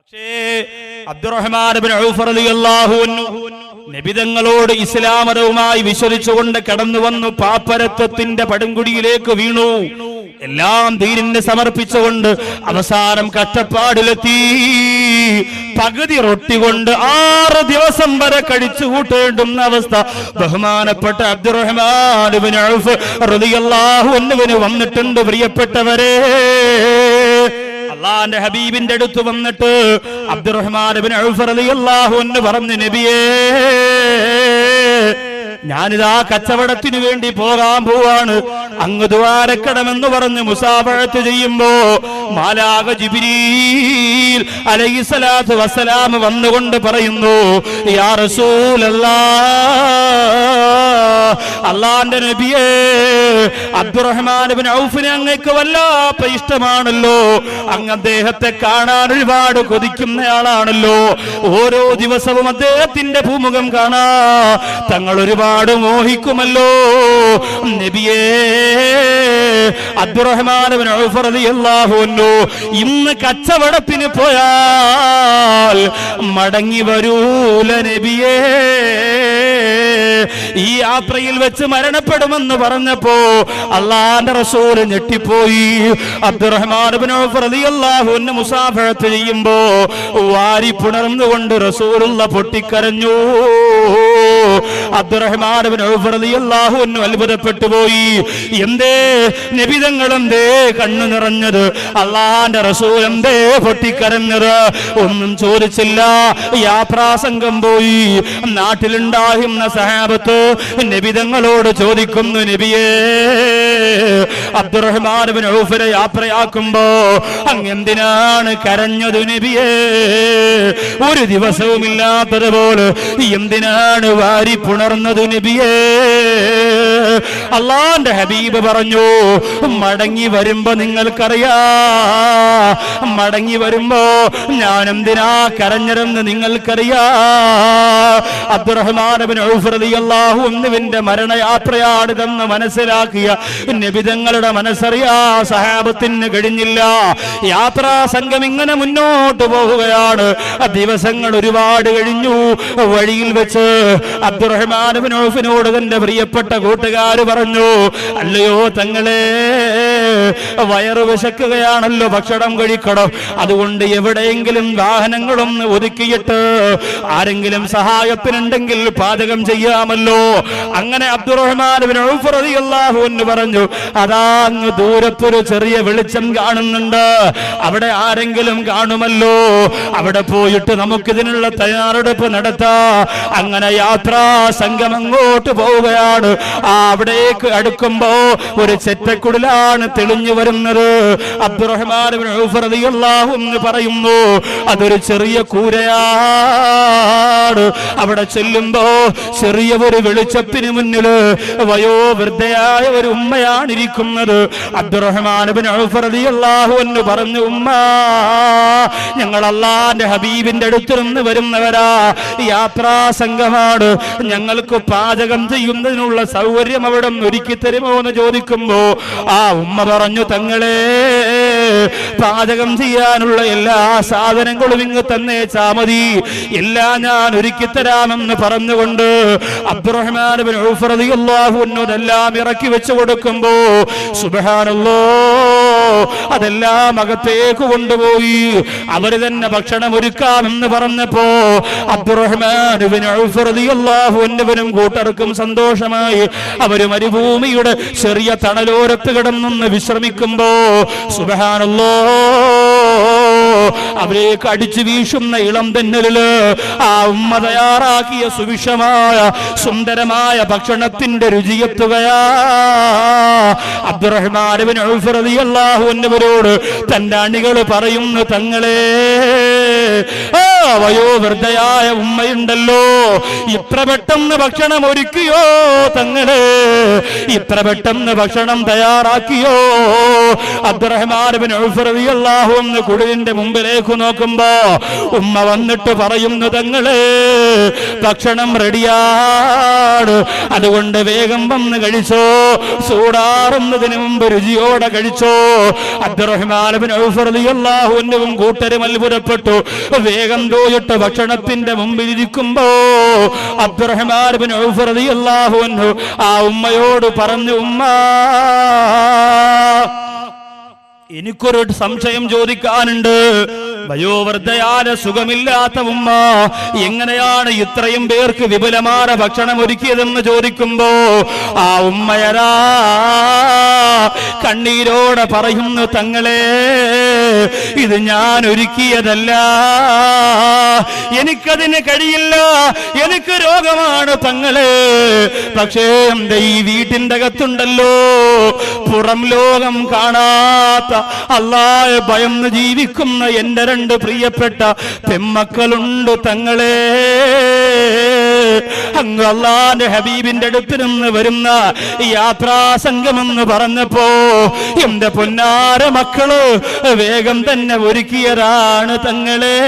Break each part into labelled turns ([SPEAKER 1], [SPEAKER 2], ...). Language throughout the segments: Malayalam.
[SPEAKER 1] പക്ഷേ അബ്ദുറഹ്മാൻ ഇബ്നു ഔഫ് റളിയല്ലാഹു അൻഹു നബിതങ്ങളോട് ഇസ്ലാം മതവുമായി വിശ്വസിച്ചുകൊണ്ട് കടന്നു വന്നു. പാപ്പരത്വത്തിന്റെ പടുംകുടിയിലേക്ക് വീണു. എല്ലാം ദീനിന് സമർപ്പിച്ചുകൊണ്ട് അവസാനം കഷ്ടപ്പാടിലെത്തി. പകുതി റൊട്ടി കൊണ്ട് 6 ദിവസം വരെ കഴിച്ചു കൂട്ടേണ്ടുന്ന അവസ്ഥ ബഹുമാനപ്പെട്ട അബ്ദുറഹ്മാൻ ഇബ്നു ഔഫ് റളിയല്ലാഹു അൻഹുവിന് വന്നിട്ടുണ്ട്. പ്രിയപ്പെട്ടവരെ, അല്ലാഹുവിന്റെ ഹബീബിന്റെ അടുത്ത് വന്നിട്ട് അബ്ദുറഹ്മാൻ ഇബ്നു ഔഫ് റളിയല്ലാഹു അൻഹു പറഞ്ഞു, നബിയേ, ഞാനിതാ കച്ചവടത്തിനു വേണ്ടി പോകാൻ പോവാണ്, അങ്ങ് ദ്വാരക്കണമെന്ന് പറഞ്ഞ് മുസാഫഹത്ത് ചെയ്യുമ്പോ മാലാഖ ജിബ്രീൽ അലൈഹിസ്സലാത്തു വസ്സലാം വന്നുകൊണ്ട് പറയുന്നു, യാ റസൂലല്ലാഹ്, അല്ലാഹുവിന്റെ നബിയേ, അബ്ദുറഹ്മാൻ ഇബ്നു ഔഫിനെ അങ്ങേക്ക് വല്ലാത്ത ഇഷ്ടമാണല്ലോ, അങ്ങ് അദ്ദേഹത്തെ കാണാൻ ഒരുപാട് കൊതിക്കുന്നയാളാണല്ലോ, ഓരോ ദിവസവും അദ്ദേഹത്തിന്റെ ഭൂമുഖം കാണാ തങ്ങൾ ഒരുപാട് മോഹിക്കുമല്ലോ. നബിയേ, അബ്ദുറഹ്മാൻ ഇബ്നു ഔഫ് റളിയല്ലാഹു അൻഹു ഇന്ന് കച്ചവടത്തിന് പോയാൽ മടങ്ങി വരൂല നബിയേ, ഈ യാത്രയിൽ വെച്ച് മരണപ്പെടുമെന്ന് പറഞ്ഞപ്പോ അല്ലാഹുവിന്റെ റസൂൽ ഞെട്ടിപ്പോയി. അബ്ദുറഹ്മാൻ ഇബ്നു ഔഫ് റളിയല്ലാഹു അൻഹു മുസാഫഹത്ത് ചെയ്യുമ്പോ വാരി പുണർന്നുകൊണ്ട് റസൂലുള്ള പൊട്ടിക്കരഞ്ഞു. അബ്ദുറഹ്മാൻ ഇബ്നു ഔഫ് റളിയല്ലാഹു അൻഹു അത്ഭുതപ്പെട്ടു പോയി. എന്തേ നബിതങ്ങൾ എന്തേ കണ്ണു നിറഞ്ഞത്, അല്ലാഹുവിന്റെ റസൂൽ എന്തേ പൊട്ടിക്കരഞ്ഞത്? ഒന്നും ചോദിച്ചില്ല. യാത്രാസംഘം പോയി. നാട്ടിലുണ്ടാകുന്ന സഹാബത്ത് നബിതങ്ങളോട് ചോദിക്കുന്നു, നബിയേ, അബ്ദുറഹ്മാൻ ഇബ്നു ഔഫിനെ യാത്രയാക്കുമ്പോ അങ്ങ് എന്തിനാണ് കരഞ്ഞത് നബിയേ? ഒരു ദിവസവുമില്ലാത്തതുപോലെ എന്തിനാണ് വാരി പുണർന്നത് നബിയേ? അല്ലാഹുവിന്റെ ഹബീബ് പറഞ്ഞു, മടങ്ങി വരുമ്പോ നിങ്ങൾക്കറിയാ, മടങ്ങി വരുമ്പോ ഞാൻ എന്തിനാ കരഞ്ഞതെന്ന് നിങ്ങൾക്കറിയാ. അബ്ദുറഹ്മാൻ ഇബ്നു ഔഫ് റളിയല്ലാഹു അൻഹുവിന്റെ മരണയാത്രയാണിതെന്ന് മനസ്സിലാക്കിയ നബിതങ്ങളുടെ മനസ്സറിയാ സഹാബത്തിന് കഴിഞ്ഞില്ല. യാത്രാ സംഘം ഇങ്ങനെ മുന്നോട്ട് പോവുകയാണ്. ദിവസങ്ങൾ ഒരുപാട് കഴിഞ്ഞു. വഴിയിൽ വെച്ച് അബ്ദുറഹ്മാൻ ഇബ്നു ഔഫിനോട് തന്റെ പ്രിയപ്പെട്ട കൂട്ടുകാര് പറഞ്ഞു, അല്ലയോ തങ്ങളെ, വയറ് വിശക്കുകയാണല്ലോ, ഭക്ഷണം കഴിക്കണം, അതുകൊണ്ട് എവിടെയെങ്കിലും വാഹനങ്ങളൊന്ന് ഒതുക്കിയിട്ട് ആരെങ്കിലും സഹായത്തിനുണ്ടെങ്കിൽ പാചകം ചെയ്യാമല്ലോ. അങ്ങനെ അബ്ദുറഹ്മാൻ ഇബ്നു ഔഫ് റളിയല്ലാഹു അൻഹു പറഞ്ഞു, അതാ അങ്ങ് ദൂരത്തൊരു ചെറിയ വെളിച്ചം കാണുന്നുണ്ട്, അവിടെ ആരെങ്കിലും കാണുമല്ലോ, അവിടെ പോയിട്ട് നമുക്കിതിനുള്ള തയ്യാറെടുപ്പ് നടത്താം. അങ്ങനെ യാത്രാ സംഘം അങ്ങോട്ട് പോവുകയാണ്. അവിടേക്ക് അടുക്കുമ്പോ ഒരു ചെറ്റക്കുടിലാണ് തെളിഞ്ഞു വരുന്നത്. അബ്ദുറഹ്മാൻ ഇബ്നു ഔഫ് റളിയല്ലാഹു അൻഹു പറയുന്നു, അതൊരു ചെറിയ കൂരയാണ്. അവിടെ ചെല്ലുമ്പോ ചെറിയ ഒരു വെളിച്ചത്തിന് മുന്നില് വയോവൃദ്ധയായ ഒരു ഉമ്മയാണ് ഇരിക്കുന്നത്. അബ്ദുറഹ്മാൻ ഇബ്നു ഔഫ് റളിയല്ലാഹു അൻഹു പറഞ്ഞു, ഉമ്മ, ഞങ്ങൾ അല്ലാഹുവിന്റെ ഹബീബിന്റെ അടുത്ത് നിന്ന് വരുന്നവരാ, യാത്രാ സംഘമാണ്, ഞങ്ങൾക്ക് പാചകം ചെയ്യുന്നതിനുള്ള സൗകര്യം അവിടെ ഒരുക്കി തരുമോ എന്ന് ചോദിക്കുമ്പോ ആ ഉമ്മ പറഞ്ഞു, തങ്ങളെ, പാചകം ചെയ്യാനുള്ള എല്ലാ സാധനങ്ങളും ഇങ്ങ് തന്നേച്ചാ മതി, എല്ലാം ഞാൻ ഒരുക്കി തരാമെന്ന് പറഞ്ഞുകൊണ്ട് അബ്ദുറഹ്മാൻ ഇബ്നു ഔഫ് റളിയല്ലാഹു അൻഹു അതെല്ലാം ഇറക്കി വെച്ചു കൊടുക്കുമ്പോ സുബ്ഹാനല്ലാഹ്, അതെല്ലാം അകത്തേക്ക് കൊണ്ടുപോയി. അവര് തന്നെ ഭക്ഷണം ഒരുക്കാമെന്ന് പറഞ്ഞപ്പോ അബ്ദുറഹ്മാൻ ഇബ്നു ഔഫ് റളിയല്ലാഹു അൻഹുവിനും കൂട്ടർക്കും സന്തോഷമായി. അവര് മരുഭൂമിയുടെ ചെറിയ തണലോരത്ത് കിടന്നൊന്ന് വിശ്രമിക്കുമ്പോ സുബ്ഹാനല്ലാഹ്, അവരേക്ക് അടിച്ചു വീശുന്ന ഇളം തെന്നലില് ആ ഉമ്മ തയ്യാറാക്കിയ സുവിശമായ സുന്ദരമായ ഭക്ഷണത്തിന്റെ രുചിയെത്തുകയാ. അബ്ദുറഹ്മാൻ ഇബ്നു ഔഫ് റളിയല്ലാഹു അൻഹുവിനോട് തന്റെ അണികൾ പറയുന്നു, തങ്ങളെ, വയോവൃദ്ധയായ ഉമ്മയുണ്ടല്ലോ, ഇത്ര പെട്ടെന്ന് ഭക്ഷണം ഒരുക്കിയോ തങ്ങള്, ഇത്ര പെട്ടെന്ന് ഭക്ഷണം തയ്യാറാക്കിയോ? അബ്ദുറഹ്മാൻ ഇബ്നു ഔഫ് റളിയല്ലാഹു അൻഹു കുടിലിന്റെ മുമ്പിലേക്ക് നോക്കുമ്പോ ഉമ്മ വന്നിട്ട് പറയുന്നു, തങ്ങള് ഭക്ഷണം റെഡിയാണ്, അതുകൊണ്ട് വേഗം വന്ന് കഴിച്ചോ, ചൂടാറുന്നതിന് മുമ്പ് രുചിയോടെ കഴിച്ചോ. അബ്ദുറഹ്മാൻ ഇബ്നു ഔഫ് റളിയല്ലാഹു അൻഹുവും കൂട്ടരും അത്ഭുതപ്പെട്ടു. വേഗം പോയിട്ട് ഭക്ഷണത്തിന്റെ മുമ്പിൽ ഇരിക്കുമ്പോ അബ്ദുറഹ്മാൻ ഇബ്നു ഔഫ് റളിയല്ലാഹു അൻഹു ആ ഉമ്മയോട് പറഞ്ഞു, ഉമ്മ എനിക്കൊരു സംശയം ചോദിക്കാനുണ്ട്. വയോവൃദ്ധയായ സുഖമില്ലാത്ത ഉമ്മ എങ്ങനെയാണ് ഇത്രയും പേർക്ക് വിപുലമായ ഭക്ഷണം ഒരുക്കിയതെന്ന് ചോദിക്കുമ്പോ ആ ഉമ്മയരാ കണ്ണീരോടെ പറയുന്നു, തങ്ങളെ ഇത് ഞാൻ ഒരുക്കിയതല്ല, എനിക്കതിന് കഴിയില്ല, എനിക്ക് രോഗമാണ് തങ്ങളെ. പക്ഷേ എന്റെ ഈ വീട്ടിന്റെ അകത്തുണ്ടല്ലോ പുറം ലോകം കാണാത്ത അല്ലാഹുവെ ഭയന്ന് ജീവിക്കുന്ന എന്റെ 2 പ്രിയപ്പെട്ട പെമ്മക്കളുണ്ട് തങ്ങളെ. അങ്ങ് അല്ലാഹുവിന്റെ ഹബീബിന്റെ അടുത്ത് നിന്ന് വരുന്ന യാത്രാ സംഘമെന്ന് പറഞ്ഞപ്പോ എന്റെ പൊന്നാര മക്കള് വേഗം തന്നെ ഒരുക്കിയതാണ് തങ്ങളെ.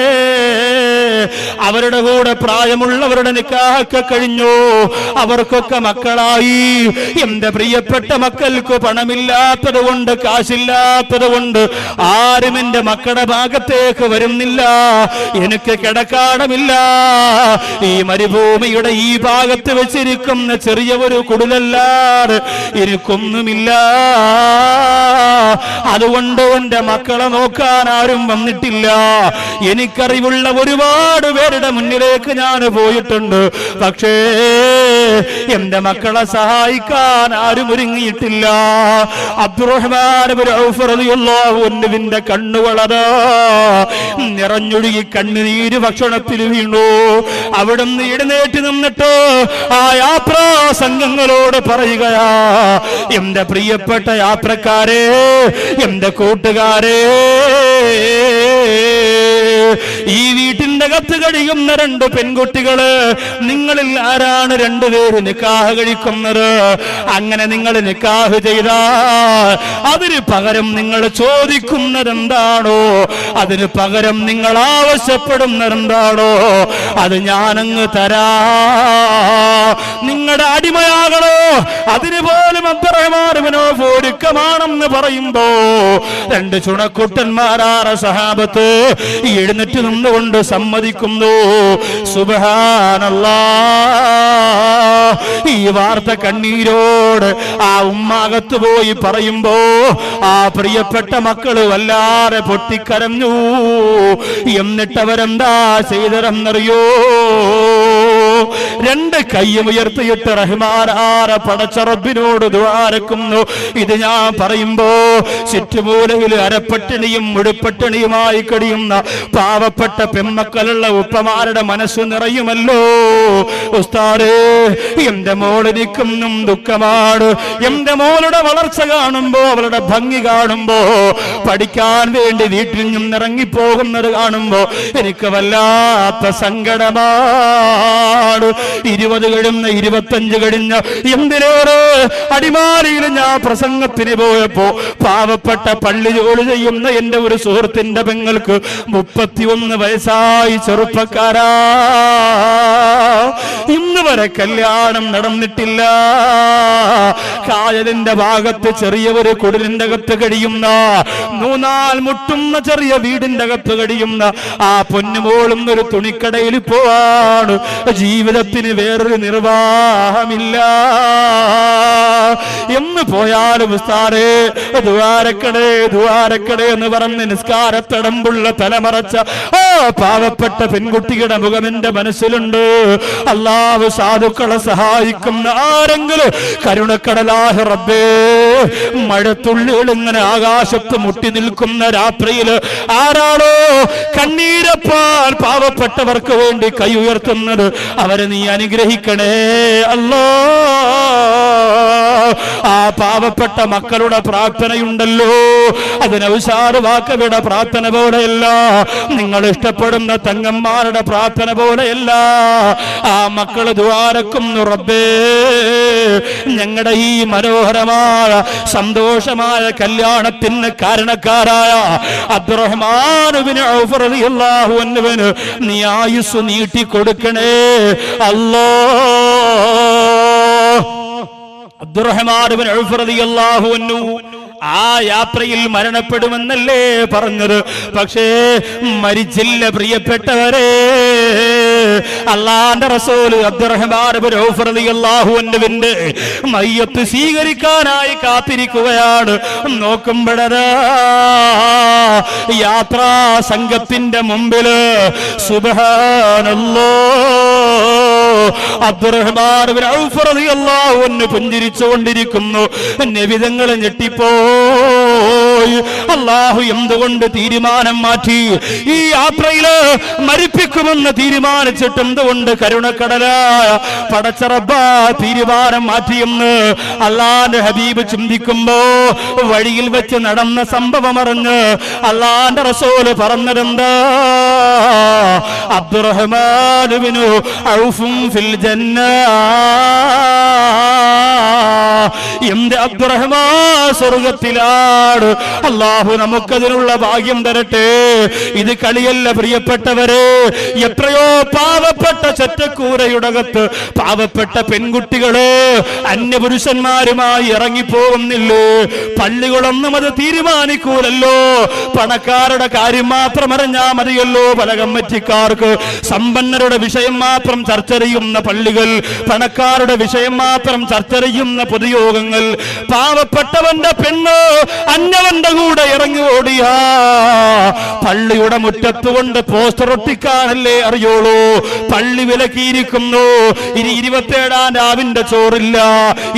[SPEAKER 1] അവരുടെ കൂടെ പ്രായമുള്ളവരുടെ നിക്കാഹൊക്കെ കഴിഞ്ഞു, അവർക്കൊക്കെ മക്കളായി. എന്റെ പ്രിയപ്പെട്ട മക്കൾക്ക് പണമില്ലാത്തത് കൊണ്ട്, കാശില്ലാത്തത് കൊണ്ട് ആരും എന്റെ മക്കളുടെ ഭാഗത്തേക്ക് വരുന്നില്ല. എനിക്ക് കിടക്കാണമില്ല. ഈ മരുഭൂമിയുടെ ഈ ഭാഗത്ത് വെച്ചിരിക്കുന്ന ചെറിയ ഒരു കുടിലല്ലാതെ എനിക്കൊന്നുമില്ല. അതുകൊണ്ട് എന്റെ മക്കളെ നോക്കാൻ ആരും വന്നിട്ടില്ല. എനിക്കറിവുള്ള ഒരുപാട് പേരുടെ മുന്നിലേക്ക് ഞാൻ പോയിട്ടുണ്ട്, പക്ഷേ എന്റെ മക്കളെ സഹായിക്കാൻ ആരും ഒരുങ്ങിയിട്ടില്ല. അബ്ദുറഹ്മാൻ ഇബ്നു ഔഫ് റളിയല്ലാഹു അൻഹുവിന്റെ കണ്ണുകളത് നിറഞ്ഞൊഴുകി കണ്ണുനീര് ഭക്ഷണത്തിൽ വീണു. അവിടുന്ന് എഴുന്നേറ്റ് നിന്നിട്ട് ആ യാത്രാ സംഘങ്ങളോട് പറയുകയാ, എന്റെ പ്രിയപ്പെട്ട യാത്രക്കാരെ, എന്റെ കൂട്ടുകാരെ, ഈ വീട്ടിന്റെ അകത്ത് കഴിയുന്ന 2 പെൺകുട്ടികള്, നിങ്ങളിൽ ആരാണ് 2 പേര് നിക്കാഹ് കഴിക്കുന്നത്? അങ്ങനെ നിങ്ങൾ നിക്കാഹ് ചെയ്താൽ അതിന് പകരം നിങ്ങൾ ചോദിക്കുന്നതെന്താണോ, അതിന് പകരം നിങ്ങൾ ആവശ്യപ്പെടുന്നതെന്താണോ, അത് ഞാനങ്ങ് തരാ. നിങ്ങളുടെ അടിമയാകണോ, അതിന് പോലും അബ്ദുറഹ്മാൻ ഇബ്നു ഔഫ് ഒരുക്കമാണെന്ന് പറയുമ്പോ 2 ചുണക്കുട്ടന്മാരായ സഹാബത്ത് എഴുന്നേറ്റ് നിന്നുകൊണ്ട് സമ്മതിക്കുന്നു. സുബ്ഹാനല്ലാഹ്. ഈ വാർത്ത കണ്ണീരോട് ആ ഉമ്മാകത്ത് പോയി പറയുമ്പോ ആ പ്രിയപ്പെട്ട മക്കള് വല്ലാതെ പൊട്ടിക്കരഞ്ഞു. എന്നിട്ട് അവരെന്താ ചെയ്തതെന്നറിയോ? 2 കൈയും ഉയർത്തിയിട്ട് റഹ്മാനായ പടച്ച റബ്ബിനോട് ദുആരക്കുന്നു. ഇത് ഞാൻ പറയുമ്പോ ചുറ്റുമൂലയിൽ അരപ്പട്ടിണിയും മുഴുപ്പട്ടിണിയുമായി കഴിയുന്ന പാവപ്പെട്ട പെമ്മക്കളുള്ള ഉപ്പമാരുടെ മനസ്സ് നിറയുമല്ലോ. ഉസ്താദേ, എന്റെ മോളെനിക്കൊന്നും ദുഃഖമാണ്. എന്റെ മോളുടെ വളർച്ച കാണുമ്പോ, അവളുടെ ഭംഗി കാണുമ്പോ, പഠിക്കാൻ വേണ്ടി വീട്ടിൽ നിന്നും ഇറങ്ങിപ്പോകുന്നത് കാണുമ്പോ എനിക്ക് വല്ലാത്ത സങ്കടമാണ്. 20 കഴിഞ്ഞ 25 കഴിഞ്ഞ എന്തിനേറെ അടിമാലിയിൽ ഞാൻ പ്രസംഗത്തിന് പോയപ്പോ പാവപ്പെട്ട പള്ളി ജോലി ചെയ്യുന്ന എന്റെ ഒരു സുഹൃത്തിന്റെ പെങ്ങൾക്ക് 31 വയസ്സായി. ചെറുപ്പക്കാരാ, ഇന്ന് വരെ കല്യാണം നടന്നിട്ടില്ല. കായലിന്റെ ഭാഗത്ത് ചെറിയ ഒരു കുടിലിന്റെ അകത്ത് കഴിയുന്ന, 3-4 മുട്ടുന്ന ചെറിയ വീടിന്റെ അകത്ത് കഴിയുന്ന ആ പൊന്നുമോളും ഒരു തുണിക്കടയിൽ പോവാണ്. ജീവിതത്തിന് വേറൊരു നിർവാഹമില്ല. എന്ന് പോയാലും ഉസ്താദേ ദുആരക്കടേ ദുആരക്കടേ എന്ന് പറഞ്ഞ് നിസ്കാരത്തടമ്പുള്ള തലമറച്ച ആ പാവപ്പെട്ട പെൺകുട്ടിയുടെ മുഖം എന്റെ മനസ്സിലുണ്ട്. അല്ലാഹു സാധുക്കളെ സഹായിക്കുന്ന ആരെങ്കിലും കരുണക്കടലാഹ് റബ്ബേ മഴത്തുള്ളികൾ ഇങ്ങനെ ആകാശത്ത് മുട്ടി നിൽക്കുന്ന രാത്രിയിൽ ആരാണോ കണ്ണീരപ്പാൽ പാവപ്പെട്ടവർക്ക് വേണ്ടി കൈ ഉയർത്തുന്നത് അവരെ നീ അനുഗ്രഹിക്കണേ അല്ലാ. ആ പാവപ്പെട്ട മക്കളുടെ പ്രാർത്ഥനയുണ്ടല്ലോ, അത് നൗഷാദ് വാക്കവിയുടെ പ്രാർത്ഥന പോലെയല്ല, നിങ്ങൾ ഇഷ്ടപ്പെടുന്ന തങ്ങന്മാരുടെ പ്രാർത്ഥന പോലെയല്ല. ആ മക്കൾ ദുആരക്കുന്നു, റബ്ബേ ഞങ്ങളുടെ ഈ മനോഹരമായ സന്തോഷമായ കല്യാണത്തിന് കാരണക്കാരായ അബ്ദുറഹ്മാൻ ഇബ്നു ഔഫ് റളിയല്ലാഹു അൻഹുവിന് നീ ആയുസ് നീട്ടി കൊടുക്കണേ അല്ലാഹ്. അബ്ദുറഹ്മാൻ ഇബ്നു ഔഫ് റളിയല്ലാഹു അൻഹു ആ യാത്രയിൽ മരണപ്പെടുമെന്നല്ലേ പറഞ്ഞത്, പക്ഷേ മരിച്ചില്ല പ്രിയപ്പെട്ടവരെ. അല്ലാഹുവിന്റെ റസൂൽ അബ്ദുറഹ്മാൻ ഇബ്നു ഔഫ് റളിയല്ലാഹു അൻഹുവിന്റെ മയ്യത്ത് സ്വീകരിക്കാനായി കാത്തിരിക്കുകയാണ്. നോക്കുമ്പോഴതാ യാത്രാ സംഘത്തിന്റെ മുമ്പില് സുബ്ഹാനല്ലാഹ് അബ്ദുറഹ്മാൻ ഇബ്നു ഔഫ് റളിയല്ലാഹു അൻഹു പുഞ്ചിരിച്ചുകൊണ്ടിരിക്കുന്നു. നബി തങ്ങൾ ഞെട്ടിപ്പോയി. അല്ലാഹു എന്തുകൊണ്ട് തീരുമാനം മാറ്റി? ഈ യാത്രയില് മരിപ്പിക്കുമെന്ന് തീരുമാനിച്ചിട്ട് എന്തുകൊണ്ട് കരുണക്കടലായ പടച്ച റബ്ബ് തീരുമാനം മാറ്റിയെന്ന് അല്ലാഹുവിന്റെ ഹബീബ് ചിന്തിക്കുമ്പോ വഴിയിൽ വെച്ച് നടന്ന സംഭവം അറിഞ്ഞ് അല്ലാഹുവിന്റെ റസൂൽ പറഞ്ഞതെന്താ? അബ്ദുറഹ്മാൻ ഇബ്നു ഔഫ് ഫിൽ ജന്ന. എന്റെ അബ്ദുറഹ്മാൻ സ്വർഗത്തിലാണ്. അല്ലാഹു നമുക്കതിനുള്ള ഭാഗ്യം തരട്ടെ. ഇത് കളിയല്ല പ്രിയപ്പെട്ടവരെ. എത്രയോ പാവപ്പെട്ട ചെറ്റക്കൂരയുടകത്ത് പാവപ്പെട്ട പെൺകുട്ടികള് അന്യപുരുഷന്മാരുമായി ഇറങ്ങിപ്പോകുന്നില്ലേ? പള്ളികളൊന്നും അത് തീരുമാനിക്കൂലല്ലോ. പണക്കാരുടെ കാര്യം മാത്രം അറിഞ്ഞാൽ മതിയല്ലോ. പല കമ്മിറ്റിക്കാർക്ക് സമ്പന്നരുടെ വിഷയം മാത്രം ചർച്ച ചെയ്യുന്ന പള്ളികൾ, പണക്കാരുടെ വിഷയം മാത്രം ചർച്ച ചെയ്യുന്ന പൊതുയോഗങ്ങൾ. പാവപ്പെട്ടവന്റെ പെണ്ണ് അന്യവന്റെ കൂടെ ഇറങ്ങി ഓടിയാ പള്ളിയുടെ മുറ്റത്തുകൊണ്ട് പോസ്റ്റർ ഒട്ടിക്കാനല്ലേ അറിയോളൂ. പള്ളി വിലക്കിയിരിക്കുന്നു. ഇനി 27-ാം രാവിന്റെ ചോറില്ല,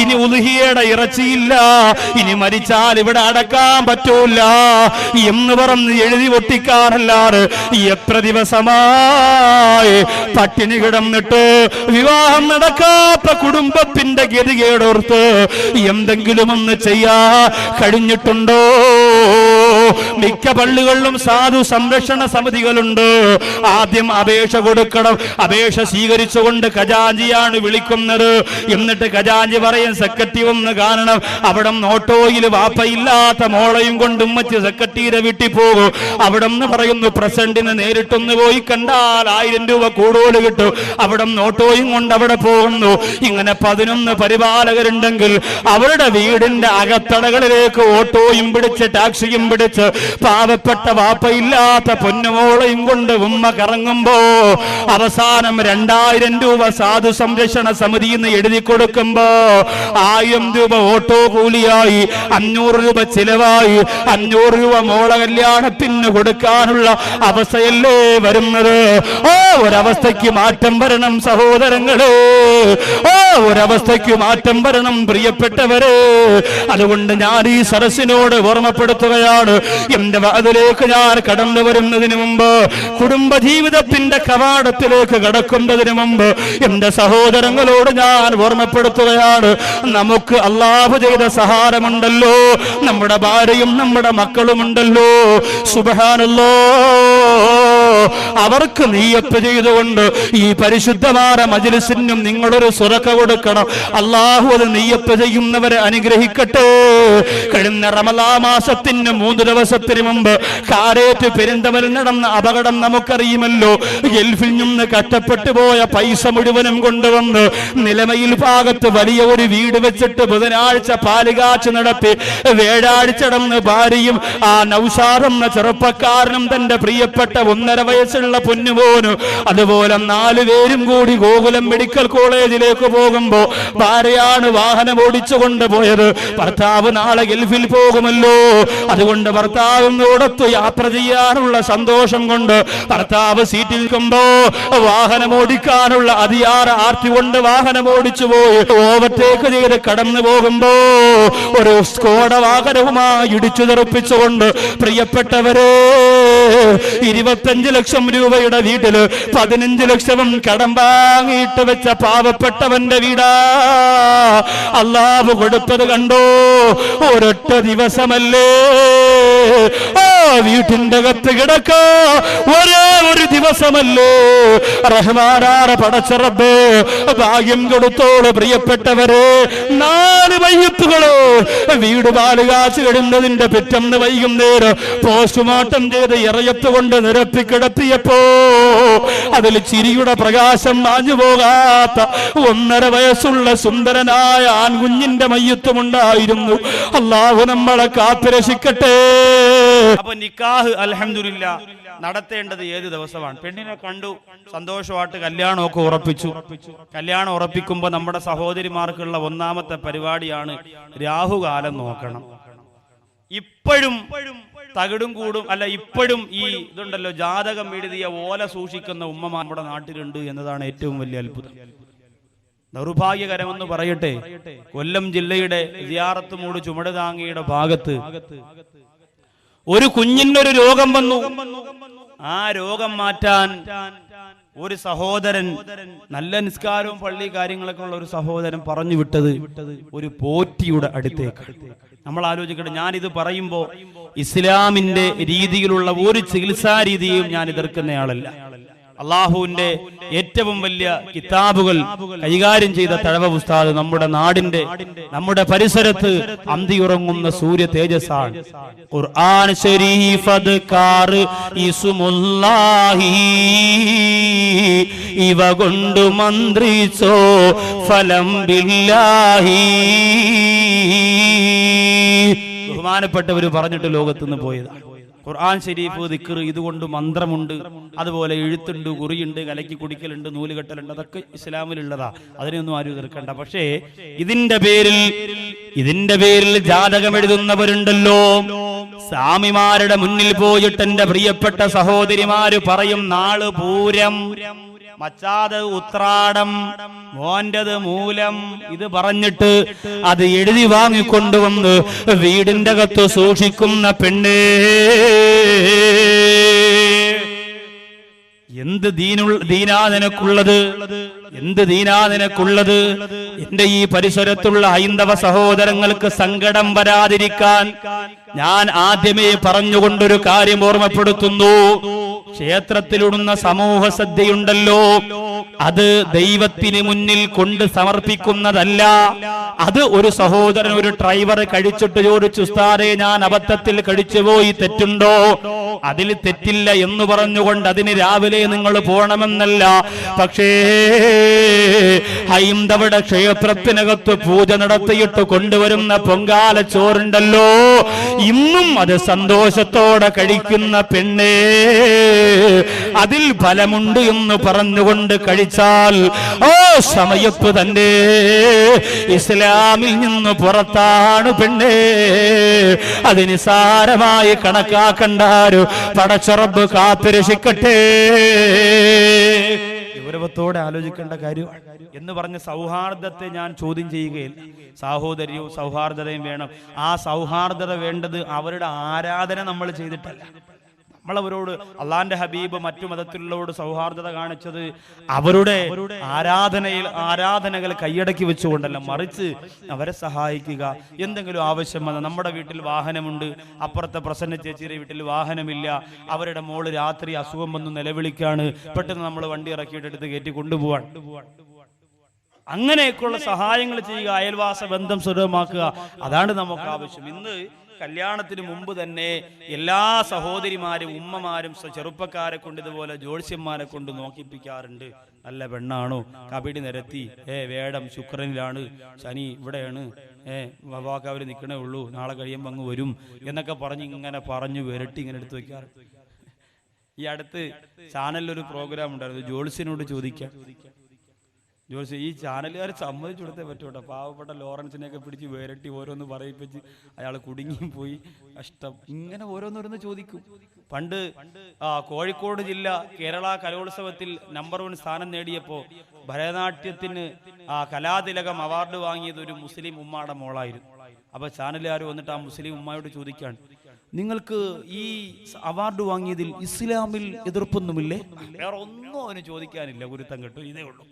[SPEAKER 1] ഇനി ഉളുഹിയയുടെ ഇറച്ചിയില്ല, ഇനി മരിച്ചാൽ ഇവിടെ അടക്കാൻ പറ്റൂല എന്ന് പറഞ്ഞ് എഴുതി ഒട്ടിക്കാനല്ലാതെ എത്ര ദിവസമായി പട്ടിണി കിടന്നിട്ട് വിവാഹം നടക്കാത്ത കുടുംബത്തിന്റെ ഗതികേടോർത്ത് എന്തെങ്കിലും ഒന്ന് ചെയ്യാ കഴിഞ്ഞിട്ടുണ്ടോ? മിക്ക പള്ളികളിലും സാധു സംരക്ഷണ സമിതികളുണ്ട്. ആദ്യം അപേക്ഷ കൊടുക്കണം. അപേക്ഷ സ്വീകരിച്ചുകൊണ്ട് ഖജാഞ്ചിയാണ് വിളിക്കുന്നത്. എന്നിട്ട് ഖജാഞ്ചി പറയും സെക്രട്ടറി ഒന്ന് കാണണം. അവിടെ ഓട്ടോയിൽ വാപ്പയില്ലാത്ത മോളയും കൊണ്ട് ഉമ്മച്ച് സെക്രട്ടറിയുടെ വീട്ടിൽ പോകും. അവിടെ നിന്ന് പറയുന്നു പ്രസിഡന്റിനെ നേരിട്ടൊന്ന് പോയി കണ്ടാൽ 1000 രൂപ കൂടുതൽ കിട്ടും. അവിടെ ഓട്ടോയും കൊണ്ട് അവിടെ പോകുന്നു. ഇങ്ങനെ 11 പരിപാലകരുണ്ടെങ്കിൽ അവരുടെ വീടിന്റെ അകത്തടകളിലേക്ക് ഓട്ടോയും പിടിച്ച് ടാക്സിയും പിടിച്ച് പാവപ്പെട്ട വാപ്പയില്ലാത്ത പൊന്നുമോളയും കൊണ്ട് ഉമ്മ കറങ്ങുമ്പോ അവസാനം 2000 രൂപ സാധു സംരക്ഷണ സമിതിയിൽ നിന്ന് എഴുതി കൊടുക്കുമ്പോ 1000 രൂപ ഓട്ടോ കൂലിയായി, 500 രൂപ ചിലവായി, 500 രൂപ മോള കല്യാണത്തിന് കൊടുക്കാനുള്ള അവസ്ഥയല്ലേ വരുന്നത്? ഓ ഒരവസ്ഥയ്ക്ക് മാറ്റം വരണം സഹോദരങ്ങളെ. ഓ ഒരവസ്ഥയ്ക്ക് മാറ്റം വരണം പ്രിയപ്പെട്ടവരെ. അതുകൊണ്ട് ഞാൻ ഈ സരസിനോട് ഓർമ്മപ്പെടുത്തുകയാണ്. എന്റെ വാതിലേക്ക് ഞാൻ കടന്നു വരുന്നതിന് മുമ്പ്, കുടുംബജീവിതത്തിന്റെ കവാടത്തിലേക്ക് കടക്കുന്നതിന് മുമ്പ് എന്റെ സഹോദരങ്ങളോട് ഞാൻ ഓർമ്മപ്പെടുത്തുകയാണ്. നമുക്ക് അല്ലാഹു ചെയ്ത സഹാരമുണ്ടല്ലോ, നമ്മുടെ ഭാര്യയും നമ്മുടെ മക്കളുമുണ്ടല്ലോ. സുബ്ഹാനല്ലാഹ്, അവർക്ക് നിയ്യത്ത് ചെയ്തുകൊണ്ട് ഈ പരിശുദ്ധമായ മജ്‌ലിസിനും നിങ്ങളൊരു സ്വതക്ക കൊടുക്കണം. അല്ലാഹു അത് നിയ്യത്ത് ചെയ്യുന്നവരെ അനുഗ്രഹിക്കട്ടെ. കഴിഞ്ഞ റമളാൻ മാസത്തിന് 3 ദിവസത്തിന് മുമ്പ് കാരേറ്റ് പെരിന്തമലിൽ നടന്ന അപകടം നമുക്കറിയുമല്ലോ. ഗൾഫിൽ നിന്ന് കഷ്ടപ്പെട്ടു പോയ പൈസ മുഴുവനും കൊണ്ടുവന്ന് നിലമയിൽ ഭാഗത്ത് വലിയ ഒരു വീട് വെച്ചിട്ട് ബുധനാഴ്ച പാലുകാച്ച് നടത്തി വ്യാഴാഴ്ച ഭാര്യയും ആ നൗഷാദ് എന്ന ചെറുപ്പക്കാരനും തന്റെ പ്രിയപ്പെട്ട 1.5 വയസ്സുള്ള പൊന്നുമോന്. അതുപോലെ 4 പേരും കൂടി ഗോകുലം മെഡിക്കൽ കോളേജിലേക്ക് പോകുമ്പോ ഭാര്യയാണ് വാഹനം ഓടിച്ചുകൊണ്ട് പോയത്. ഭർത്താവ് നാളെ ഗൾഫിൽ പോകുമല്ലോ, അതുകൊണ്ട് ഭർത്താവിനോടൊത്ത് യാത്ര ചെയ്യാനുള്ള സന്തോഷം കൊണ്ട് ഭർത്താവ് സീറ്റിൽ നിൽക്കുമ്പോ വാഹനം ഓടിക്കാനുള്ള അതിയാറ് ആർത്തി കൊണ്ട് വാഹനം ഓടിച്ചു പോയി ഓവർടേക്ക് ചെയ്ത് കടന്നു പോകുമ്പോ ഒരു സ്കോഡ വാഹനവുമായി ഇടിച്ചു തെറിപ്പിച്ചുകൊണ്ട് പ്രിയപ്പെട്ടവരെ 25 ലക്ഷം രൂപയുടെ വീട്ടില് 15 ലക്ഷവും കടം വാങ്ങിയിട്ട് വെച്ച പാവപ്പെട്ടവന്റെ വീടാ അല്ലാഹു കൊടുത്തത് കണ്ടോ. ഒരൊറ്റ ദിവസമല്ലേ വീട്ടിന്റെ അകത്ത് കിടക്ക, ഒരേ ഒരു ദിവസമല്ലേ. റഹ്മാനായ പടച്ച റബ്ബേ ഭാഗ്യം കൊടുത്തോളൂ പ്രിയപ്പെട്ടവരെ. 4 മയ്യത്തുകള് വീട് പാലുകാച്ച് കിടന്നതിന്റെ പിറ്റന്ന് വൈകുന്നേരം പോസ്റ്റ്മോർട്ടം ചെയ്ത് ഇറയത്ത് കൊണ്ട് നിരപ്പി കിടത്തിയപ്പോ അതിൽ ചിരിയുടെ പ്രകാശം മാഞ്ഞു പോകാത്ത 1.5 വയസ്സുള്ള സുന്ദരനായ ആൺകുഞ്ഞിന്റെ മയ്യത്തുമുണ്ടായിരുന്നു. അല്ലാഹു നമ്മളെ കാത്തുരക്ഷിക്കട്ടെ.
[SPEAKER 2] അപ്പൊ നിക്കാഹ് അൽഹംദുലില്ലാഹ് നടത്തേണ്ടത് ഏത് ദിവസമാണ്? പെണ്ണിനെ കണ്ടു, സന്തോഷമായിട്ട് കല്യാണമൊക്കെ ഉറപ്പിച്ചു. കല്യാണം ഉറപ്പിക്കുമ്പോൾ നമ്മുടെ സഹോദരിമാർക്കുള്ള ഒന്നാമത്തെ പരിപാടിയാണ് രാഹുകാലം നോക്കണം. ഇപ്പോഴും തകിടും കൂടും അല്ല, ഇപ്പോഴും ഈ ഇതുണ്ടല്ലോ, ജാതകം എഴുതിയ ഓല സൂക്ഷിക്കുന്ന ഉമ്മമാർ നമ്മുടെ നാട്ടിലുണ്ട് എന്നതാണ് ഏറ്റവും വലിയ അത്ഭുതം. ദൗർഭാഗ്യകരമെന്ന് പറയട്ടെ, കൊല്ലം ജില്ലയുടെ സിയാറത്ത് മൂട് ചുമടുതാങ്ങിയുടെ ഭാഗത്ത് ഒരു കുഞ്ഞിനൊരു രോഗം വന്നു. ആ രോഗം മാറ്റാൻ ഒരു സഹോദരൻ, നല്ല നിസ്കാരവും പള്ളി കാര്യങ്ങളൊക്കെ ഉള്ള ഒരു സഹോദരൻ പറഞ്ഞു വിട്ടത് ഒരു പോറ്റിയുടെ അടുത്തേക്ക്. നമ്മൾ ആലോചിക്കട്ടെ, ഞാനിത് പറയുമ്പോൾ ഇസ്ലാമിന്റെ രീതിയിലുള്ള ഒരു ചികിത്സാ രീതിയും ഞാൻ എതിർക്കുന്നയാളല്ല. അള്ളാഹുവിന്റെ ഏറ്റവും വലിയ കിതാബുകൾ കൈകാര്യം ചെയ്ത തഴവ ഉസ്താദ് നമ്മുടെ നാടിന്റെ, നമ്മുടെ പരിസരത്ത് അന്തിയുറങ്ങുന്ന സൂര്യ തേജസ്സാണ്. ഖുർആൻ ശരീഫ് അദ്കാർ ഇസ്മുല്ലാഹി ഇവ കൊണ്ട് മന്ത്രിച്ചോ ഫലം ബില്ലാഹി. ബഹുമാനപ്പെട്ടവർ പറഞ്ഞിട്ട് ലോകത്തുനിന്ന് പോയതാണ്. ഖുർആൻ ശരീഫ് ദിക്ർ, ഇതുകൊണ്ട് മന്ത്രമുണ്ട്, അതുപോലെ എഴുത്തുണ്ട്, കുറിയുണ്ട്, കലക്കി കുടിക്കലുണ്ട്, നൂലുകെട്ടലുണ്ട്, അതൊക്കെ ഇസ്ലാമിലുള്ളതാ. അതിനൊന്നും ആരും എതിർക്കണ്ട. പക്ഷേ ഇതിന്റെ പേരിൽ ജാതകം എഴുതുന്നവരുണ്ടല്ലോ. സ്വാമിമാരുടെ മുന്നിൽ പോയിട്ട് എന്റെ പ്രിയപ്പെട്ട സഹോദരിമാര് പറയും, നാള് പൂരം, മച്ചാത് ഉത്രാടം, മോന്റത് മൂലം, ഇത് പറഞ്ഞിട്ട് അത് എഴുതി വാങ്ങിക്കൊണ്ടുവന്ന് വീടിന്റെ അകത്ത് സൂക്ഷിക്കുന്ന പെണ്ണേ, എന്ത് ദീനാ നിനക്കുള്ളത്, എന്ത് ദീനാ നിനക്കുള്ളത്? എന്റെ ഈ പരിസരത്തുള്ള ഹൈന്ദവ സഹോദരങ്ങൾക്ക് സങ്കടം വരാതിരിക്കാൻ ഞാൻ ആദ്യമേ പറഞ്ഞുകൊണ്ടൊരു കാര്യം ഓർമ്മപ്പെടുത്തുന്നു. ക്ഷേത്രത്തിലിടുന്ന സമൂഹ സദ്യയുണ്ടല്ലോ, അത് ദൈവത്തിന് മുന്നിൽ കൊണ്ട് സമർപ്പിക്കുന്നതല്ല. അത് ഒരു സഹോദരൻ, ഒരു ഡ്രൈവർ കഴിച്ചിട്ട് ചോദിച്ചു, ഉസ്താദേ ഞാൻ അബദ്ധത്തിൽ കഴിച്ചുപോയി, തെറ്റുണ്ടോ? അതിൽ തെറ്റില്ല എന്ന് പറഞ്ഞുകൊണ്ട് അതിന് രാവിലെ നിങ്ങൾ പോകണമെന്നല്ല. പക്ഷേ ഹൈന്ദവയുടെ ക്ഷേത്രത്തിനകത്ത് പൂജ നടത്തിയിട്ട് കൊണ്ടുവരുന്ന പൊങ്കാല ചോറുണ്ടല്ലോ, ഇന്നും അത് സന്തോഷത്തോടെ കഴിക്കുന്ന പെണ്ണേ, അതിൽ ഫലമുണ്ട് എന്ന് പറഞ്ഞുകൊണ്ട് കഴിച്ചാൽ ഓ സമയത്ത് തന്നെ ഇസ്ലാമിൽ നിന്ന് പുറത്താണ് പെണ്ണേ. അത് നിസാരമായി കണക്കാക്കണ്ടാരും പടച്ച റബ്ബ് കാത്തുരക്ഷിക്കട്ടെ. ഗൗരവത്തോടെ ആലോചിക്കേണ്ട കാര്യം എന്ന് പറഞ്ഞ സൗഹാർദ്ദത്തെ ഞാൻ ചോദ്യം ചെയ്യുകയില്ല. സാഹോദര്യവും സൗഹാർദ്ദതയും വേണം. ആ സൗഹാർദ്ദത വേണ്ടത് അവരുടെ ആരാധന നമ്മൾ ചെയ്തിട്ടല്ല. നമ്മളവരോട് അള്ളാന്റെ ഹബീബ് മറ്റു മതത്തിലുള്ളവരോട് സൗഹാർദ്ദത കാണിച്ചത് അവരുടെ ആരാധനകൾ കൈയടക്കി വെച്ചുകൊണ്ടല്ല, മറിച്ച് അവരെ സഹായിക്കുക. എന്തെങ്കിലും ആവശ്യം വന്നാൽ, നമ്മുടെ വീട്ടിൽ വാഹനമുണ്ട്, അപ്പുറത്തെ പ്രസന്ന ചേച്ചിയുടെ വീട്ടിൽ വാഹനമില്ല, അവരുടെ മോള് രാത്രി അസുഖം വന്ന് നിലവിളിക്കാണ്, പെട്ടെന്ന് നമ്മൾ വണ്ടി ഇറക്കിയിട്ടെടുത്ത് കയറ്റി കൊണ്ടുപോവാൻ, അങ്ങനെയൊക്കെയുള്ള സഹായങ്ങൾ ചെയ്യുക, അയൽവാസ ബന്ധം സുലഭമാക്കുക, അതാണ് നമുക്ക് ആവശ്യം. ഇന്ന് കല്യാണത്തിന് മുമ്പ് തന്നെ എല്ലാ സഹോദരിമാരും ഉമ്മമാരും ചെറുപ്പക്കാരെ കൊണ്ട് ഇതുപോലെ ജ്യോത്സ്യന്മാരെ കൊണ്ട് നോക്കിപ്പിക്കാറുണ്ട്. നല്ല പെണ്ണാണോ, കബഡി നിരത്തി, വേടം ശുക്രനിലാണ്, ശനി ഇവിടെയാണ്, വവാക്കാവിൽ നിൽക്കണേ ഉള്ളൂ, നാളെ കഴിയുമ്പോൾ അങ്ങ് വരും എന്നൊക്കെ പറഞ്ഞ് ഇങ്ങനെ പറഞ്ഞു വിരട്ടി ഇങ്ങനെ എടുത്ത് വെക്കാറ്. ഈ അടുത്ത് ചാനലിലൊരു പ്രോഗ്രാം ഉണ്ടായിരുന്നു, ജോൾസിനോട് ചോദിക്കാം. ജോൾസി, ഈ ചാനലുകാർ സമ്മതിച്ചു കൊടുത്തേ പറ്റൂട്ടോ. പാവപ്പെട്ട ലോറൻസിനെയൊക്കെ പിടിച്ച് വേരട്ടി ഓരോന്ന് പറയിപ്പിച്ച് അയാൾ കുടുങ്ങിയും പോയി, കഷ്ടം. ഇങ്ങനെ ഓരോന്നോരോന്ന് ചോദിക്കും. പണ്ട് കോഴിക്കോട് ജില്ല കേരള കലോത്സവത്തിൽ നമ്പർ 1 സ്ഥാനം നേടിയപ്പോൾ ഭരതനാട്യത്തിന് കലാതിലകം അവാർഡ് വാങ്ങിയത് ഒരു മുസ്ലിം ഉമ്മയുടെ മോളായിരുന്നു. അപ്പൊ ചാനലുകാർ വന്നിട്ട് ആ മുസ്ലിം ഉമ്മയോട് ചോദിക്കാണ്, നിങ്ങൾക്ക് ഈ അവാർഡ് വാങ്ങിയതിൽ ഇസ്ലാമിൽ എതിർപ്പൊന്നുമില്ലേ? വേറെ ഒന്നും അവന് ചോദിക്കാനില്ല, ഗുരുത്തം കേട്ടു, ഇതേ ഉള്ളൂ.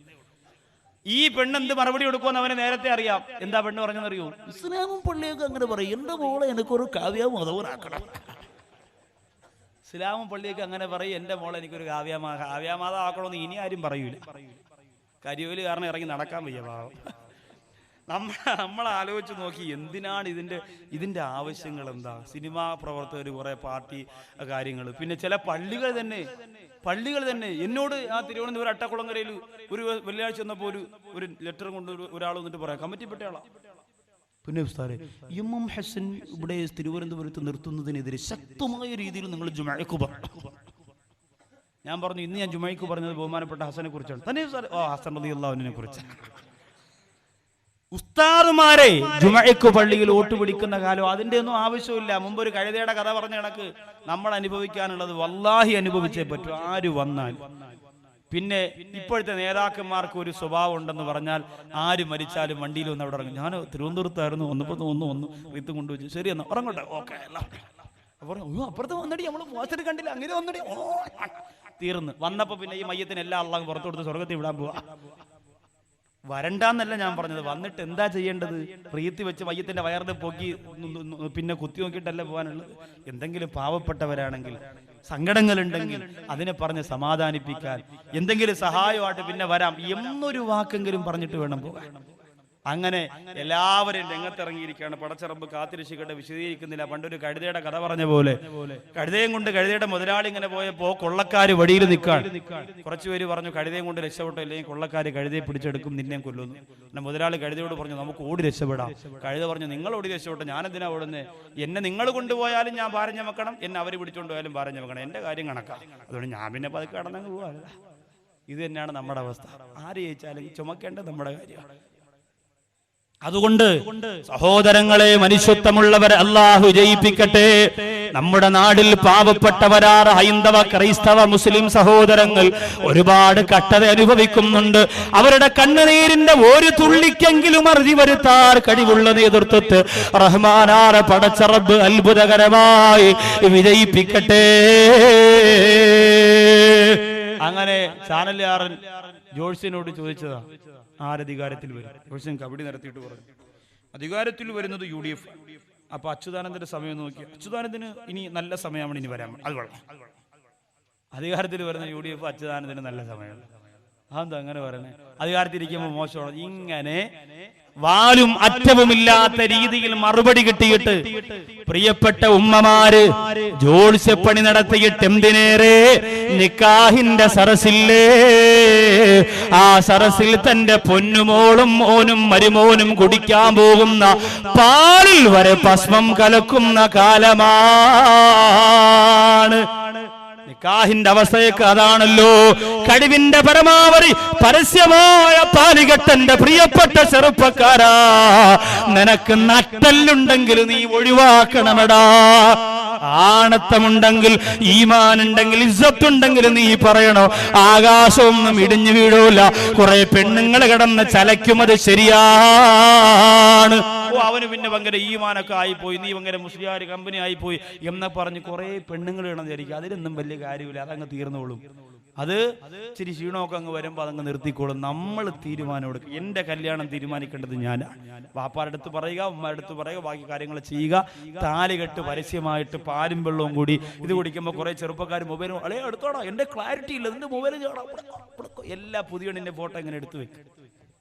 [SPEAKER 2] ഈ പെണ്ണെന്ത് മറുപടി കൊടുക്കുമെന്ന് അവന് നേരത്തെ അറിയാം. എന്താ പെണ്ണ് പറഞ്ഞെന്നറിയോ? ഇസ്ലാമും പള്ളിയൊക്കെ അങ്ങനെ പറയും, എന്റെ മോളെ എനിക്കൊരു കാവ്യാമാധവനാക്കണം. ഇസ്ലാമും പള്ളിയൊക്കെ അങ്ങനെ പറയും, എന്റെ മോളെ എനിക്കൊരു കാവ്യാമാധവ ആക്കണമെന്ന് ഇനി ആരും പറയൂല. കരിയോല് കാരണം ഇറങ്ങി നടക്കാൻ വയ്യ പാവം. നമ്മൾ ആലോചിച്ച് നോക്കി, എന്തിനാണ് ഇതിന്റെ ആവശ്യങ്ങൾ എന്താ? സിനിമാ പ്രവർത്തകർ, കുറെ പാർട്ടി കാര്യങ്ങൾ, പിന്നെ ചില പള്ളികൾ തന്നെ എന്നോട് ആ തിരുവനന്തപുരം അട്ടക്കുളങ്ങരയിൽ ഒരു വെള്ളിയാഴ്ച വന്നപ്പോൾ ഒരു ലെറ്റർ കൊണ്ട് ഒരാൾ വന്നിട്ട് പറയാം, കമ്മിറ്റിപ്പെട്ട ആളാ, പിന്നെ ഉസ്താദേ എം ഹസൻ ഇവിടെ തിരുവനന്തപുരത്ത് നിർത്തുന്നതിനെതിരെ ശക്തമായ രീതിയിൽ നിങ്ങൾ ജുമഅക്ക് പറഞ്ഞു. ഞാൻ പറഞ്ഞു, ഇന്ന് ഞാൻ ജുമഅക്ക് പറഞ്ഞത് ബഹുമാനപ്പെട്ട ഹസനെ കുറിച്ചാണ്. തന്നെ ഹസൻ റളിയല്ലാഹു അൻഹുവിനെ കുറിച്ച്. ഉസ്താദുമാരെ ജുമഅക്ക് പള്ളിയിൽ വോട്ട് പിടിക്കുന്ന കാലം അതിന്റെ ഒന്നും ആവശ്യമില്ല. മുമ്പ് ഒരു കഴുതയുടെ കഥ പറഞ്ഞ കണക്ക് നമ്മൾ അനുഭവിക്കാനുള്ളത് വല്ലാഹി അനുഭവിച്ചേ പറ്റൂ, ആര് വന്നാൽ. പിന്നെ ഇപ്പോഴത്തെ നേതാക്കന്മാർക്ക് ഒരു സ്വഭാവം ഉണ്ടെന്ന് പറഞ്ഞാൽ, ആര് മരിച്ചാലും വണ്ടിയിൽ വന്ന് അവിടെ ഇറങ്ങും. ഞാൻ തിരുവനന്തപുരത്തായിരുന്നു, ഒന്ന് റീത്ത് കൊണ്ടുവച്ചു, ശരി എന്നാ ഉറങ്ങട്ടെ, ഓക്കെ അപ്പുറത്ത് വന്നടി, നമ്മൾ പോസ്റ്റർ കണ്ടില്ല, അങ്ങനെ വന്നടി, തീർന്ന്. വന്നപ്പോ പിന്നെ ഈ മയ്യത്തിന് എല്ലാം അള്ളാഹ് പുറത്തു കൊടുത്ത് സ്വർഗത്തിൽ വിടാൻ പോവാ. വരണ്ടെന്നല്ല ഞാൻ പറഞ്ഞത്, വന്നിട്ട് എന്താ ചെയ്യേണ്ടത്? റീത്തി വെച്ച് മയ്യത്തിന്റെ വയറിന് പൊക്കി പിന്നെ കുത്തി നോക്കിയിട്ടല്ല പോകാനുള്ളത്. എന്തെങ്കിലും പാവപ്പെട്ടവരാണെങ്കിൽ, സങ്കടങ്ങളുണ്ടെങ്കിൽ അതിനെ പറഞ്ഞ് സമാധാനിപ്പിക്കാൻ, എന്തെങ്കിലും സഹായമായിട്ട് പിന്നെ വരാം എന്നൊരു വാക്കെങ്കിലും പറഞ്ഞിട്ട് വേണം പോകാൻ. അങ്ങനെ എല്ലാവരും രംഗത്തിറങ്ങിയിരിക്കുകയാണ്. പടച്ചറമ്പ് കാത്തിരക്ഷിക്കട്ടെ, വിശദീകരിക്കുന്നില്ല. പണ്ടൊരു കഴുതയുടെ കഥ പറഞ്ഞ പോലെ, കഴുതയും കൊണ്ട് കഴുതയുടെ മുതലാളി ഇങ്ങനെ പോയപ്പോ കൊള്ളക്കാര് വടിയിൽ നിൽക്കാൻ. കുറച്ചുപേര് പറഞ്ഞു, കഴുതയും കൊണ്ട് രക്ഷപ്പെട്ടോ, അല്ലെങ്കിൽ കൊള്ളക്കാര് കഴുതയെ പിടിച്ചെടുക്കും, നിന്നെ കൊല്ലുന്നു. പിന്നെ മുതലാളി കഴുതയോട് പറഞ്ഞു, നമുക്ക് ഓടി രക്ഷപ്പെടാം. കഴുത പറഞ്ഞു, നിങ്ങൾ ഓടി രക്ഷപ്പെട്ടോ, ഞാനെന്തിനാ ഓടുന്നത്? എന്നെ നിങ്ങൾ കൊണ്ടുപോയാലും ഞാൻ ഭാരം ചുമക്കണം, എന്നെ അവർ പിടിച്ചുകൊണ്ട് പോയാലും ഭാരം ചുമക്കണം, എന്റെ കാര്യം കണക്കാം. അതുകൊണ്ട് ഞാൻ പിന്നെ പതുക്കെ കടന്നങ്ങ് പോവാ. ഇത് തന്നെയാണ് നമ്മുടെ അവസ്ഥ. ആര് ജയിച്ചാലും ചുമക്കേണ്ടത് നമ്മുടെ കാര്യമാണ്. അതുകൊണ്ട് സഹോദരങ്ങളെ, മനുഷ്യത്വമുള്ളവരെ അല്ലാഹു ജയിപ്പിക്കട്ടെ. നമ്മുടെ നാട്ടിൽ പാവപ്പെട്ടവരാറ് ഹൈന്ദവ, ക്രൈസ്തവ, മുസ്ലിം സഹോദരങ്ങൾ ഒരുപാട് കഷ്ടത അനുഭവിക്കുന്നുണ്ട്. അവരുടെ കണ്ണുനീരിന്റെ ഒരു തുള്ളിക്കെങ്കിലും അറുതി വരുത്താൻ കഴിവുള്ള നേതൃത്വത്തെ റഹ്മാനായ പടച്ച റബ്ബ് അത്ഭുതകരമായി വിജയിപ്പിക്കട്ടെ. അങ്ങനെ ചാനലുകാരൻ ജോൾസിനോട് ചോദിച്ചതാ, ആരധികാരത്തിൽ വരും? ജോൾസൻ കബഡി നടത്തിയിട്ട് പറഞ്ഞു, അധികാരത്തിൽ വരുന്നത് UDF. അപ്പൊ അച്യുതാനന്ദന്റെ സമയം നോക്കി, അച്യുതാനന്ദന് ഇനി നല്ല സമയമാണ്, ഇനി വരാൻ, അത് കൊള്ളാം. അധികാരത്തിൽ വരുന്ന UDF, അച്യുതാനന്ദന് നല്ല സമയമാണ്. അതെന്താ അങ്ങനെ പറയണേ? അധികാരത്തിരിക്കുമ്പോൾ മോശമാണ്. ഇങ്ങനെ വാലും അറ്റവുമില്ലാത്ത രീതിയിൽ മറുപടി കിട്ടിയിട്ട് പ്രിയപ്പെട്ട ഉമ്മമാര് ജോത്സ്യപ്പണി നടത്തിയിട്ട് എന്തിനേറെ നിക്കാഹിന്റെ സരസില്ലേ, ആ സരസിൽ തന്റെ പൊന്നുമോളും മോനും മരുമോനും കുടിക്കാൻ പോകുന്ന പാലിൽ വരെ ഭസ്മം കലക്കുന്ന കാലമാണ്. നിക്കാഹിന്റെ അവസ്ഥയൊക്കെ അതാണല്ലോ. കഴിവിന്റെ പരമാവധി പരസ്യമായ പാലികെട്ടന്റെ പ്രിയപ്പെട്ട ചെറുപ്പക്കാരാ, നിനക്ക് നട്ടല്ലുണ്ടെങ്കിൽ നീ ഒഴിവാക്കണമെടാ. ആണത്തമുണ്ടെങ്കിൽ, ഈമാനുണ്ടെങ്കിൽ, ഇസ്സത്തുണ്ടെങ്കിൽ നീ പറയണോ, ആകാശമൊന്നും ഇടിഞ്ഞു വീഴൂല. കുറെ പെണ്ണുങ്ങൾ കിടന്ന് ചലയ്ക്കുന്നത് ശരിയാണ്. അവന് പിന്നെ ഭയങ്കര ഈമാനൊക്കെ ആയിപ്പോയി, നീ ഭയങ്കര മുസ്ലിയാർ കമ്പനി ആയിപ്പോയി എന്ന് പറഞ്ഞ് കുറെ പെണ്ണുങ്ങൾ വേണം വിചാരിക്കും. അതിലൊന്നും വലിയ കാര്യമില്ല, അതങ്ങ് തീർന്നോളും. അത് ഇച്ചിരി ക്ഷീണമൊക്കെ അങ്ങ് വരുമ്പോൾ അതങ്ങ് നിർത്തിക്കോളും. നമ്മൾ തീരുമാനം എടുക്കും. എന്റെ കല്യാണം തീരുമാനിക്കേണ്ടത് ഞാനാണ്. വാപ്പാരുടെ അടുത്ത് പറയുക, ഉമ്മയുടെ അടുത്ത് പറയുക, ബാക്കി കാര്യങ്ങൾ ചെയ്യുക. താലികെട്ട് പരസ്യമായിട്ട് പാലും വെള്ളവും കൂടി ഇത് കുടിക്കുമ്പോൾ കുറെ ചെറുപ്പക്കാർ മൊബൈലും അളേ എടുത്തോടാ, എന്റെ ക്ലാരിറ്റി ഇല്ല, നിന്റെ മൊബൈൽ എല്ലാ പുതിയണ്ണിന്റെ ഫോട്ടോ ഇങ്ങനെ എടുത്തു വെക്കും.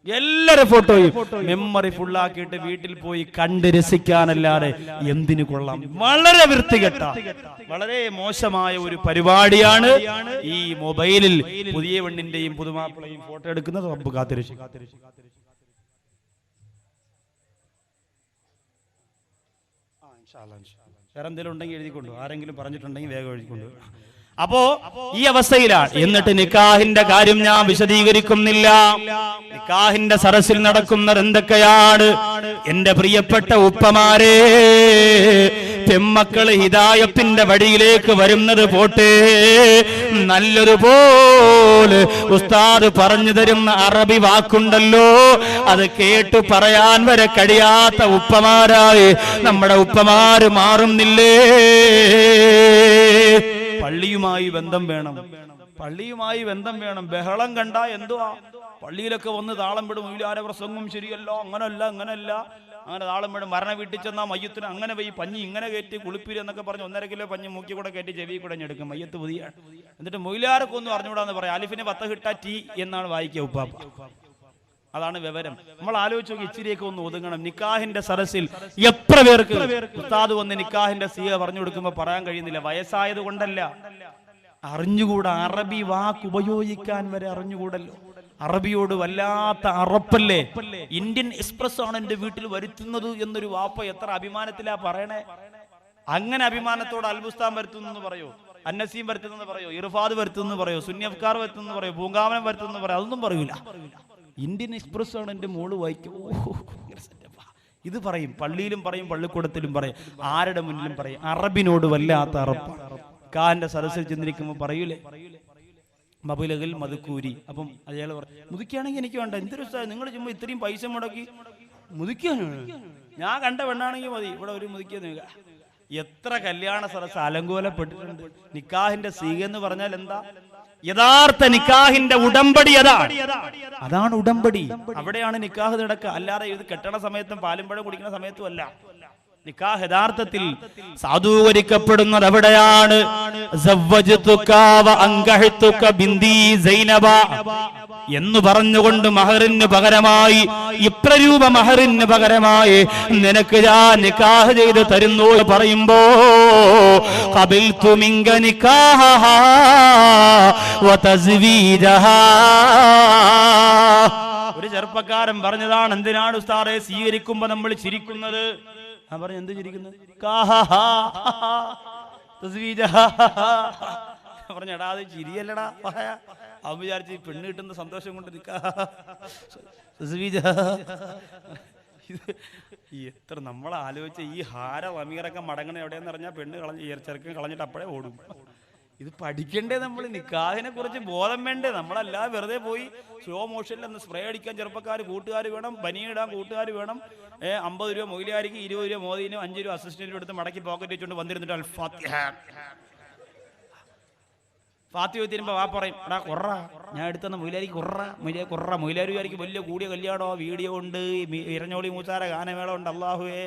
[SPEAKER 2] എല്ലാരും ഫോട്ടോയും മെമ്മറി ഫുള്ളാക്കിയിട്ട് വീട്ടിൽ പോയി കണ്ട് രസിക്കാനല്ലാതെ എന്തിനു കൊള്ളാം. വളരെ വൃത്തികെട്ട, വളരെ മോശമായ ഒരു പരിപാടിയാണ് ഈ മൊബൈലിൽ പുതിയ പെണ്ണിന്റെയും പുതുമാപ്പിളയും ഫോട്ടോ എടുക്കുന്നത്. റബ്ബ് കാത്തിരക്ഷി. വേറെ എന്തെങ്കിലും ഉണ്ടെങ്കിൽ എഴുതിക്കൊണ്ടു, ആരെങ്കിലും പറഞ്ഞിട്ടുണ്ടെങ്കിൽ വേഗം എഴുതിക്കൊണ്ടു. അപ്പോ ഈ അവസ്ഥയിലാണ്. എന്നിട്ട് നിക്കാഹിന്റെ കാര്യം ഞാൻ വിശദീകരിക്കുന്നില്ല. നിക്കാഹിന്റെ സരസിൽ നടക്കുന്നത് എന്തൊക്കെയാണ്? എന്റെ പ്രിയപ്പെട്ട ഉപ്പമാരെ, പെമ്മക്കള് ഹിദായത്തിന്റെ വഴിയിലേക്ക് വരുന്നത് പോട്ടെ, നല്ലൊരു പോലെ ഉസ്താദ് പറഞ്ഞു തരുന്ന അറബി വാക്കുണ്ടല്ലോ, അത് കേട്ടു പറയാൻ വരെ കഴിയാത്ത ഉപ്പമാരായി നമ്മുടെ ഉപ്പമാര് മാറുന്നില്ലേ? പള്ളിയുമായി ബന്ധം വേണം, പള്ളിയുമായി ബന്ധം വേണം. ബഹളം കണ്ട എന്തുവാ, പള്ളിയിലൊക്കെ വന്ന് താളം വിടും, മൗലാന പ്രസംഗം ശരിയല്ലോ, അങ്ങനല്ല അങ്ങനല്ല, അങ്ങനെ താളം വിടും. മരണ വീട്ടിൽ ചെന്നാൽ മയ്യത്തിന് അങ്ങനെ പോയി പഞ്ഞി ഇങ്ങനെ കയറ്റി കുളിപ്പിരി എന്നൊക്കെ പറഞ്ഞ് 1.5 കിലോ പഞ്ഞി മൂക്കി കൂടെ കയറ്റി ചെവി കൂടെ ഞെടുക്കും, മയ്യത്ത് പുതിയാണ്. എന്നിട്ട് മൗലാരൊക്കൊന്നും അറിഞ്ഞുകൂടാന്ന് പറയാം. അലിഫിന് 10 കിട്ടാ ടി എന്നാണ് വായിക്കുക ഉപ്പാപ്പ. അതാണ് വിവരം. നമ്മൾ ആലോചിച്ച് നോക്കി, ഇച്ചിരിയൊക്കെ ഒന്ന് ഒതുങ്ങണം. നിക്കാഹിന്റെ സരസിൽ എത്ര പേർക്ക് ഉസ്താദ് വന്ന് നിക്കാഹിന്റെ സീയ പറഞ്ഞു കൊടുക്കുമ്പോൾ പറയാൻ കഴിയുന്നില്ല? വയസ്സായത് കൊണ്ടല്ല, അറിഞ്ഞുകൂടാ. അറബി വാക്ക് ഉപയോഗിക്കാൻ വരെ അറിഞ്ഞുകൂടല്ലോ. അറബിയോട് വല്ലാത്ത അറപ്പല്ലേ. ഇന്ത്യൻ എക്സ്പ്രസ് ആണ് എന്റെ വീട്ടിൽ വരുത്തുന്നത് എന്നൊരു വാപ്പ എത്ര അഭിമാനത്തിലാ പറയണേ. അങ്ങനെ അഭിമാനത്തോട് അൽബുസ്താൻ വരുത്തുന്നു പറയോ, അന്നസീം വരുത്തുന്നെന്ന് പറയോ, ഇർഫാദ് വരുത്തുന്നു പറയോ, സുന്യഫ്കാർ വരുത്തുന്നു പറയോ, പൂങ്കാവനം വരുത്തുന്നു പറയോ, അതൊന്നും പറയൂല. ഇന്ത്യൻ എക്സ്പ്രസ് ആണ് എന്റെ മോള് വായിക്കും, ഇത് പറയും. പള്ളിയിലും പറയും, പള്ളിക്കൂടത്തിലും പറയും, ആരുടെ മുന്നിലും പറയും. അറബിനോട് വല്ലാത്ത അറപ്പ്. കാന്റെ സരസിൽ ചെന്നിരിക്കുമ്പോൾ പറയൂലേ, മബുലകൾ മധുക്കൂരി. അപ്പം അയാൾ പറഞ്ഞു, മുതിക്കുകയാണെങ്കിൽ എനിക്ക് വേണ്ട, എന്തൊരു നിങ്ങൾ ചുമ്മാ ഇത്രയും പൈസ മുടക്കി മുതിക്കാനാണ്, ഞാൻ കണ്ട പെണ്ണാണെങ്കിൽ മതി, ഇവിടെ ഒരു മുതിക്കുക. എത്ര കല്യാണ സരസ് അലങ്കോലപ്പെട്ടിട്ടുണ്ട്. നിക്കാഹിന്റെ സീഗ എന്ന് പറഞ്ഞാൽ എന്താ? യഥാർത്ഥ നിക്കാഹിന്റെ ഉടമ്പടി അതാണ് ഉടമ്പടി. അവിടെയാണ് നിക്കാഹ് നടക്കുക. അല്ലാതെ ഇത് കെട്ടണ സമയത്തും പാലും പഴം കുടിക്കുന്ന സമയത്തും അല്ല. നിക്കാഹ് യഥാർത്ഥത്തിൽ സാധൂകരിക്കപ്പെടുന്നത് എവിടെയാണ്? എന്ന് പറഞ്ഞുകൊണ്ട് മഹറിന് പകരമായി, ഇത്ര രൂപ മഹറിന് പകരമായി നിനക്ക് ഞാൻ നിക്കാഹ് ചെയ്ത് തരുന്നു പറയുമ്പോ, ഖബിൽതു മിൻക നിക്കാഹഹാ വതസ്വീജഹാ. ഒരു ചെറുപ്പക്കാരൻ പറഞ്ഞതാണ്, എന്തിനാണ് ഉസ്താദേ സ്വീകരിക്കുമ്പോ നമ്മൾ ചിരിക്കുന്നത്? ഞാൻ പറഞ്ഞു, എന്ത് ചിരിക്കുന്നത്? പറഞ്ഞടാ, അത് ചിരിയല്ലടാ. അവൻ വിചാരിച്ച് പെണ്ണ് കിട്ടുന്ന സന്തോഷം കൊണ്ട് എത്ര നമ്മൾ ആലോചിച്ച ഈ ഹാര വമീറൊക്കെ മടങ്ങണ എവിടെയെന്ന് പറഞ്ഞാൽ പെണ്ണ് ചെറുക്കൻ കളഞ്ഞിട്ട് അപ്പോഴേ ഓടും. ഇത് പഠിക്കണ്ടേ നമ്മൾ? നിക്കാഹിനെ കുറിച്ച് ബോധം വേണ്ടേ? നമ്മളല്ല വെറുതെ പോയി സ്ലോ മോഷനിൽ ഒന്ന് സ്പ്രേ അടിക്കാൻ ചെറുപ്പക്കാർ കൂട്ടുകാർ വേണം, ബനിയിടാൻ കൂട്ടുകാർ വേണം. 50 രൂപ മൊയിലാരിക്ക്, 20 രൂപ മോദിനും, 5 രൂപ അസിസ്റ്റന്റിനും എടുത്ത് മടക്കി പോക്കറ്റ് വെച്ചുകൊണ്ട് വന്നിരുന്നിട്ട് അൽ ഫാത്തിഹ തീരുമ്പോ വാ പറയും, എടാ കൊറ ഞാൻ എടുത്തന്ന മൊയിലാരിക്ക് കൊറ. മൊയിലാരിക്ക് വലിയ കൂടിയ കല്യാണോ, വീഡിയോ ഉണ്ട്, ഇരഞ്ഞോളി മൂച്ചാര ഗാനമേളം ഉണ്ട്. അള്ളാഹുവേ,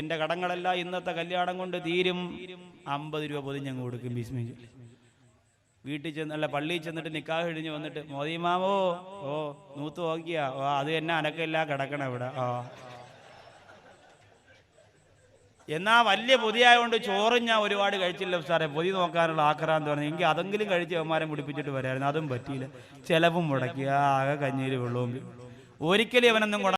[SPEAKER 2] എന്റെ കടങ്ങളെല്ലാം ഇന്നത്തെ കല്യാണം കൊണ്ട് തീരും. 50 രൂപ പൊതിഞ്ഞങ്ങ് കൊടുക്കും. ബിസ്മില്ല. വീട്ടിൽ ചെന്നല്ല പള്ളിയിൽ ചെന്നിട്ട് നിക്കാഹ് കഴിഞ്ഞ് വന്നിട്ട്, മോദിമാമോ ഓ നൂത്ത് നോക്കിയാ, അത് തന്നെ അനക്കല്ല കിടക്കണം ഇവിടെ. എന്നാ വലിയ പൊതിയായതുകൊണ്ട് ചോറും ഞാൻ ഒരുപാട് കഴിച്ചില്ല സാറേ, പൊതി നോക്കാനുള്ള ആക്രാന്ത് പറഞ്ഞു. എങ്കിൽ അതെങ്കിലും കഴിച്ച് അവന്മാരെ മുടിപ്പിച്ചിട്ട് വരായിരുന്നു. അതും പറ്റിയില്ല. ചെലവും മുടക്കി, ആകെ കഞ്ഞീര് വെള്ളവും. ഒരിക്കലും അവനൊന്നും